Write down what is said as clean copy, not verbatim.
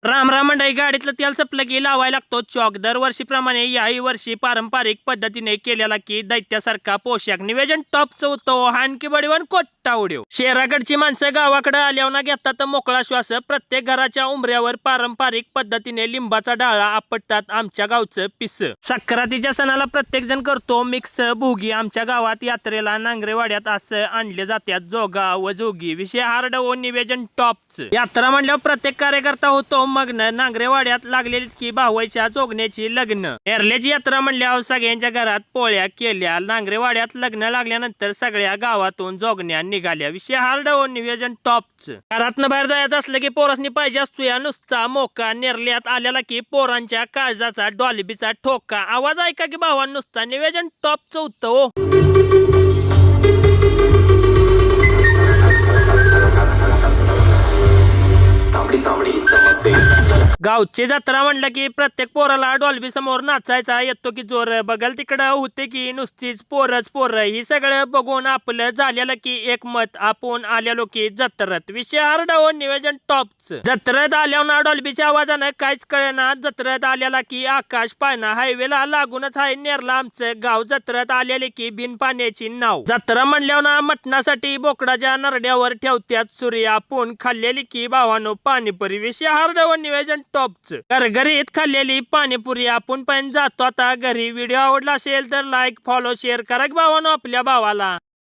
राम राम मंडळी, गाडीतलं तेल संपलं की लावायला लागतो चॉक. दरवर्षीप्रमाणे याही वर्षी पारंपरिक पद्धतीने केलेला की दैत्यासारखा पोशाख. निवेदन टॉपचं होतं, हाणकी बडीवन कोट्टा उडीव. शहराकडची माणसं गावाकडे आल्यावर घेतात मोकळा श्वास. प्रत्येक घराच्या उंबऱ्यावर पारंपरिक पद्धतीने लिंबाचा डाळा आपटतात आमच्या गावचं पिस. सक्रातीच्या सणाला प्रत्येक जण करतो मिक्स भोगी. आमच्या गावात यात्रेला नांगरेवाड्यात असं आणले जातात जोगा व जोगी. विषय हार्ड व निवेदन टॉपच. यात्रा म्हणल्यावर प्रत्येक कार्यकर्ता होतो मग्न. नांगरेवाड्यात लागलेली की भावाच्या जोगण्याची लग्न. एरल्याची यात्रा म्हणल्यावर सगळ्यांच्या घरात पोळ्या केल्या. नांगरेवाड्यात लग्न लागल्यानंतर सगळ्या गावातून जोगण्या निघाल्या. विषय हार्ड व निवेदन टॉपच. घरातनं बाहेर जायचं असलं की पोरासनी पाहिजे असतो या नुसता मोका. नेरल्यात आल्याला की पोरांच्या काळजाचा डॉल्बीचा ठोका. आवाज ऐका की भावान नुसता. निवेदन टॉपच होतं हो. गावची जत्रा म्हणलं की प्रत्येक पोराला डॉल्बी समोर नाचायचा येतो की जोर. बघल तिकडं होते की नुसतीच पोरच पोरं. ही सगळं बघून आपलं झालेलं की एक मत. आपण आलेलो की जत्रत. विषय हार्ड व निवेदन टॉपच. जत्रेत आल्यावर डॉल्बीच्या आवाजानं काहीच कळेना. जत्रेत आल्याला की आकाश पाळणा. हायवेला लागूनच आहे नेरला आमचं गाव. जत्रेत आलेले की बिन पाण्याची नाव. जत्रा म्हणल्यावर ना मटणासाठी बोकडाच्या नरड्यावर ठेवत्यात सूर्य. आपण खाल्लेली की भावानो पाणीपुरी. विषय हार्ड व निवेदन टॉपच. घरघरीत खाल्लेली पाणीपुरी. आपण पण जातो आता घरी. व्हिडिओ आवडला असेल तर लाईक फॉलो शेअर करा भावानो आपल्या भावाला.